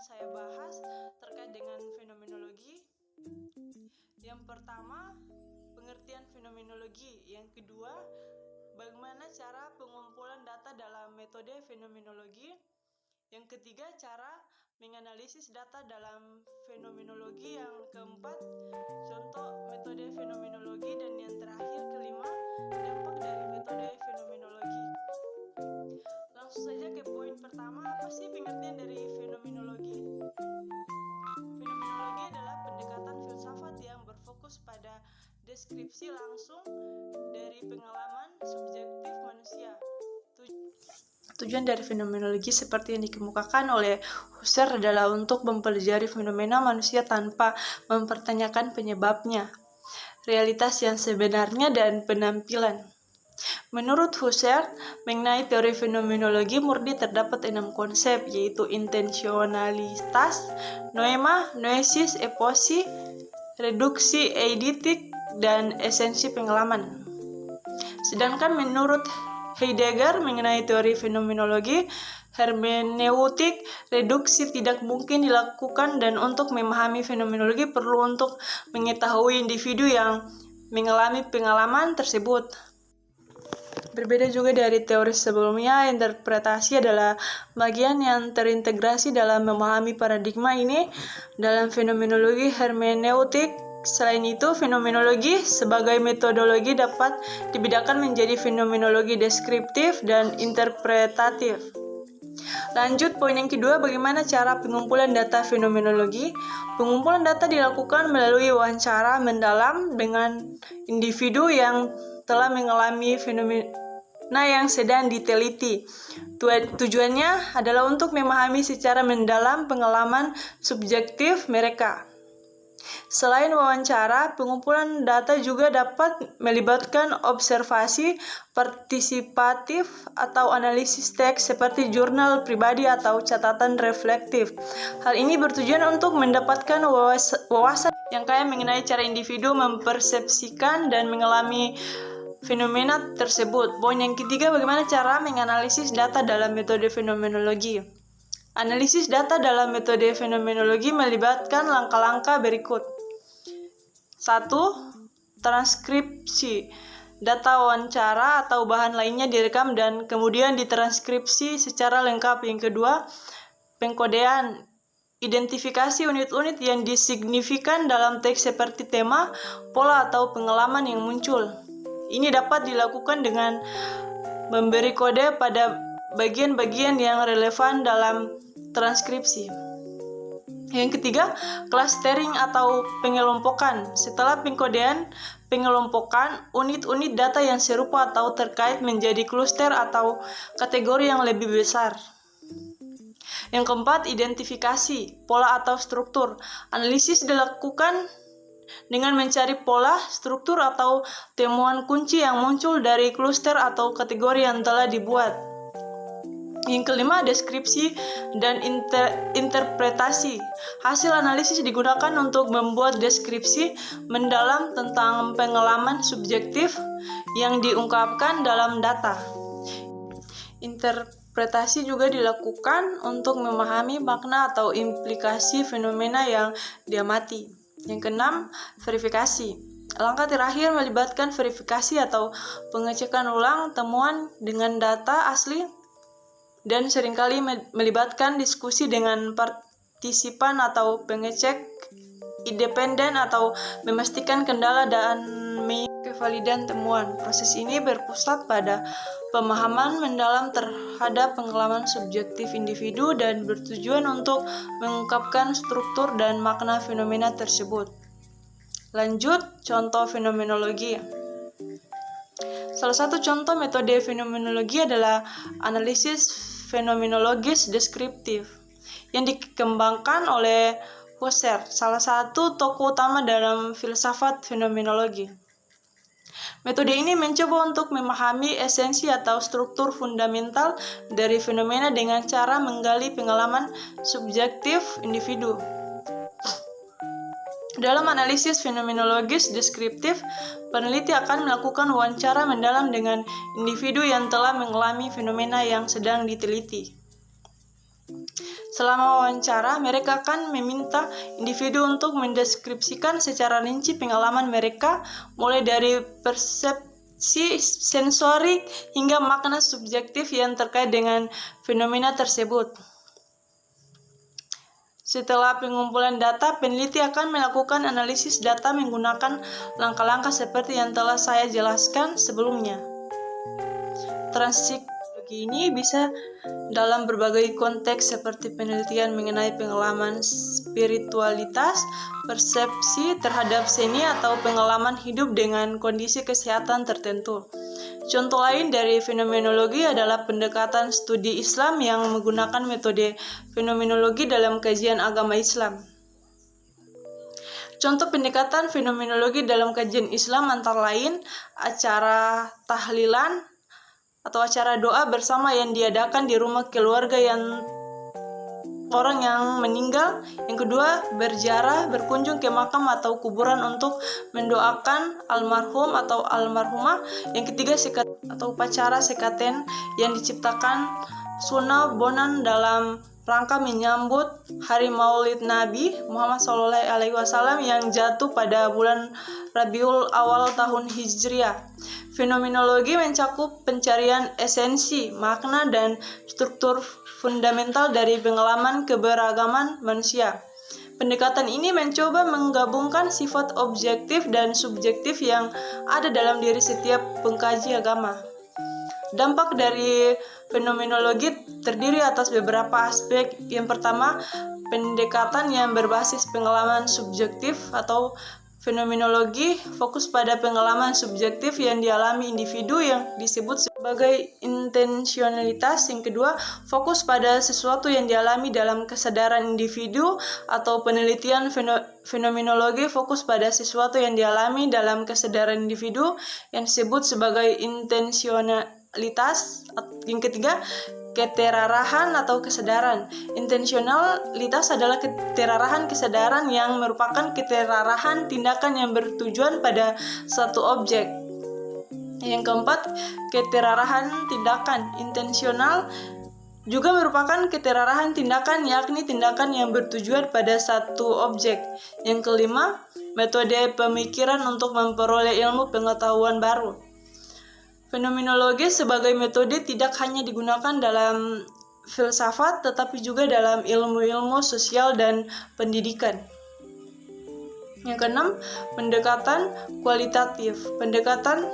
saya bahas terkait dengan fenomenologi. Yang pertama, pengertian fenomenologi. Yang kedua, bagaimana cara pengumpulan data dalam metode fenomenologi. Yang ketiga, cara menganalisis data dalam fenomenologi. Yang keempat, contoh metode fenomenologi. Dan yang terakhir, kelima, dampak dari metode fenomenologi. Langsung saja ke poin pertama, apa sih pengertian dari fenomenologi? Fenomenologi adalah pendekatan filsafat yang berfokus pada deskripsi langsung dari pengalaman subjektif manusia. Tujuan dari fenomenologi seperti yang dikemukakan oleh Husserl adalah untuk mempelajari fenomena manusia tanpa mempertanyakan penyebabnya, realitas yang sebenarnya, dan penampilan. Menurut Husserl, mengenai teori fenomenologi murni terdapat 6 konsep, yaitu intensionalitas, noema, noesis, eposi, reduksi eidetik, dan esensi pengalaman. Sedangkan menurut Heidegger mengenai teori fenomenologi, hermeneutik reduksi tidak mungkin dilakukan, dan untuk memahami fenomenologi perlu untuk mengetahui individu yang mengalami pengalaman tersebut. Berbeda juga dari teori sebelumnya, interpretasi adalah bagian yang terintegrasi dalam memahami paradigma ini dalam fenomenologi hermeneutik. Selain itu, fenomenologi sebagai metodologi dapat dibedakan menjadi fenomenologi deskriptif dan interpretatif. Lanjut, poin yang kedua, bagaimana cara pengumpulan data fenomenologi? Pengumpulan data dilakukan melalui wawancara mendalam dengan individu yang telah mengalami fenomena yang sedang diteliti. Tujuannya adalah untuk memahami secara mendalam pengalaman subjektif mereka. Selain wawancara, pengumpulan data juga dapat melibatkan observasi partisipatif atau analisis teks seperti jurnal pribadi atau catatan reflektif. Hal ini bertujuan untuk mendapatkan wawasan yang kaya mengenai cara individu mempersepsikan dan mengalami fenomena tersebut. Poin yang ketiga, bagaimana cara menganalisis data dalam metode fenomenologi. Analisis data dalam metode fenomenologi melibatkan langkah-langkah berikut. 1. Transkripsi. Data wawancara atau bahan lainnya direkam dan kemudian ditranskripsi secara lengkap. Yang kedua, pengkodean. Identifikasi unit-unit yang disignifikan dalam teks seperti tema, pola, atau pengalaman yang muncul. Ini dapat dilakukan dengan memberi kode pada bagian-bagian yang relevan dalam transkripsi. Yang ketiga, clustering atau pengelompokan. Setelah pengkodean, pengelompokan unit-unit data yang serupa atau terkait menjadi kluster atau kategori yang lebih besar. Yang keempat, identifikasi, pola atau struktur. Analisis dilakukan dengan mencari pola, struktur, atau temuan kunci yang muncul dari kluster atau kategori yang telah dibuat. Yang kelima, deskripsi dan interpretasi. Hasil analisis digunakan untuk membuat deskripsi mendalam tentang pengalaman subjektif yang diungkapkan dalam data. Interpretasi juga dilakukan untuk memahami makna atau implikasi fenomena yang diamati. Yang keenam, verifikasi. Langkah terakhir melibatkan verifikasi atau pengecekan ulang temuan dengan data asli dan seringkali melibatkan diskusi dengan partisipan atau pengecek independen atau memastikan kendala dan kevalidan temuan. Proses ini berpusat pada pemahaman mendalam terhadap pengalaman subjektif individu dan bertujuan untuk mengungkapkan struktur dan makna fenomena tersebut. Lanjut, contoh fenomenologi. Salah satu contoh metode fenomenologi adalah analisis fenomenologis deskriptif yang dikembangkan oleh Husserl, salah satu tokoh utama dalam filsafat fenomenologi. Metode ini mencoba untuk memahami esensi atau struktur fundamental dari fenomena dengan cara menggali pengalaman subjektif individu. Dalam analisis fenomenologis deskriptif, peneliti akan melakukan wawancara mendalam dengan individu yang telah mengalami fenomena yang sedang diteliti. Selama wawancara, mereka akan meminta individu untuk mendeskripsikan secara rinci pengalaman mereka, mulai dari persepsi sensorik hingga makna subjektif yang terkait dengan fenomena tersebut. Setelah pengumpulan data, peneliti akan melakukan analisis data menggunakan langkah-langkah seperti yang telah saya jelaskan sebelumnya. Transpsikologi ini bisa dalam berbagai konteks seperti penelitian mengenai pengalaman spiritualitas, persepsi terhadap seni, atau pengalaman hidup dengan kondisi kesehatan tertentu. Contoh lain dari fenomenologi adalah pendekatan studi Islam yang menggunakan metode fenomenologi dalam kajian agama Islam. Contoh pendekatan fenomenologi dalam kajian Islam antara lain acara tahlilan atau acara doa bersama yang diadakan di rumah keluarga orang yang meninggal. Yang kedua, berziarah, berkunjung ke makam atau kuburan untuk mendoakan almarhum atau almarhumah. Yang ketiga, sekat atau upacara sekaten yang diciptakan Sunnah Bonan dalam rangka menyambut hari Maulid Nabi Muhammad SAW yang jatuh pada bulan Rabiul Awal tahun Hijriah. Fenomenologi mencakup pencarian esensi, makna, dan struktur fundamental dari pengalaman keberagaman manusia. Pendekatan ini mencoba menggabungkan sifat objektif dan subjektif yang ada dalam diri setiap pengkaji agama. Dampak dari fenomenologi terdiri atas beberapa aspek. Yang pertama, pendekatan yang berbasis pengalaman subjektif atau fenomenologi fokus pada pengalaman subjektif yang dialami individu yang disebut sebagai intensionalitas. Yang kedua, fokus pada sesuatu yang dialami dalam kesadaran individu, atau penelitian fenomenologi fokus pada sesuatu yang dialami dalam kesadaran individu yang disebut sebagai intensionalitas. Yang ketiga, keterarahan atau kesadaran. Intensionalitas adalah keterarahan kesadaran yang merupakan keterarahan tindakan yang bertujuan pada satu objek. Yang keempat, keterarahan tindakan. Intensional juga merupakan keterarahan tindakan, yakni tindakan yang bertujuan pada satu objek. Yang kelima, metode pemikiran untuk memperoleh ilmu pengetahuan baru. Fenomenologi sebagai metode tidak hanya digunakan dalam filsafat, tetapi juga dalam ilmu-ilmu sosial dan pendidikan. Yang keenam, pendekatan kualitatif. Pendekatan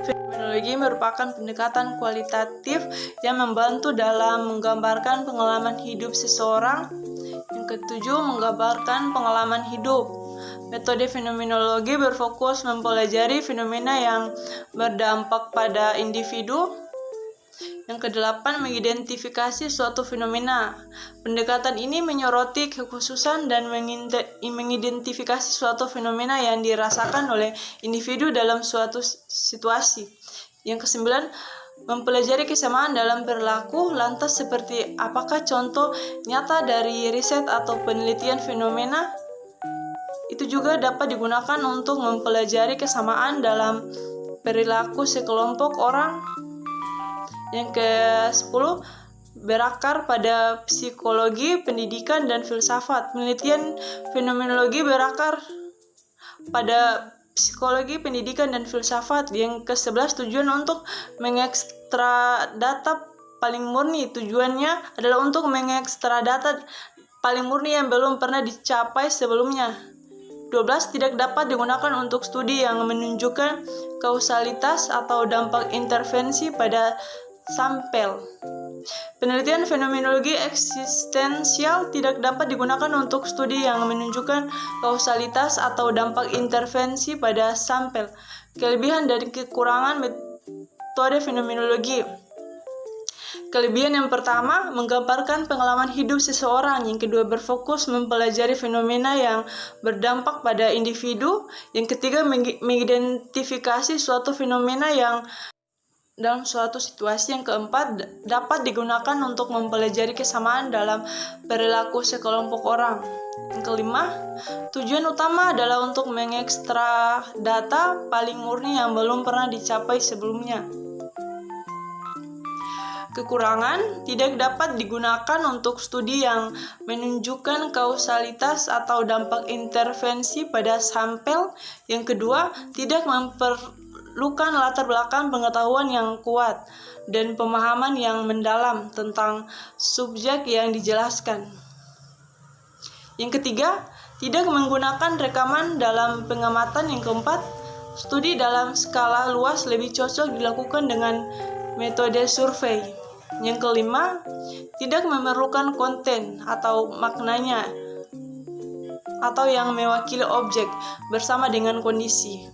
fenomenologi merupakan pendekatan kualitatif yang membantu dalam menggambarkan pengalaman hidup seseorang. Yang ketujuh, menggambarkan pengalaman hidup. Metode fenomenologi berfokus mempelajari fenomena yang berdampak pada individu. Yang kedelapan, mengidentifikasi suatu fenomena. Pendekatan ini menyoroti kekhususan dan mengidentifikasi suatu fenomena yang dirasakan oleh individu dalam suatu situasi. Yang kesembilan, mempelajari kesamaan dalam perilaku. Lantas, seperti apakah contoh nyata dari riset atau penelitian fenomena? Itu juga dapat digunakan untuk mempelajari kesamaan dalam perilaku sekelompok orang. Yang ke-10, berakar pada psikologi, pendidikan, dan filsafat. Penelitian fenomenologi berakar pada psikologi, pendidikan, dan filsafat. Yang ke-11, tujuan untuk mengekstra data paling murni. Tujuannya adalah untuk mengekstra data paling murni yang belum pernah dicapai sebelumnya. 12, tidak dapat digunakan untuk studi yang menunjukkan kausalitas atau dampak intervensi pada sampel. Penelitian fenomenologi eksistensial tidak dapat digunakan untuk studi yang menunjukkan kausalitas atau dampak intervensi pada sampel. Kelebihan dan kekurangan metode fenomenologi. Kelebihan yang pertama, menggambarkan pengalaman hidup seseorang. Yang kedua, berfokus mempelajari fenomena yang berdampak pada individu. Yang ketiga, mengidentifikasi suatu fenomena yang dalam suatu situasi. Yang keempat, dapat digunakan untuk mempelajari kesamaan dalam perilaku sekelompok orang. Yang kelima, tujuan utama adalah untuk mengekstra data paling murni yang belum pernah dicapai sebelumnya. Kekurangan, tidak dapat digunakan untuk studi yang menunjukkan kausalitas atau dampak intervensi pada sampel. Yang kedua, tidak memerlukan latar belakang pengetahuan yang kuat dan pemahaman yang mendalam tentang subjek yang dijelaskan. Yang ketiga, tidak menggunakan rekaman dalam pengamatan. Yang keempat, studi dalam skala luas lebih cocok dilakukan dengan metode survei. Yang kelima, tidak memerlukan konten atau maknanya atau yang mewakili objek bersama dengan kondisi.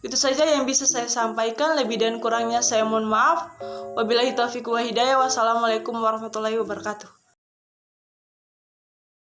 Itu saja yang bisa saya sampaikan, lebih dan kurangnya saya mohon maaf. Wabillahi taufiq wa hidayah. Wassalamualaikum warahmatullahi wabarakatuh.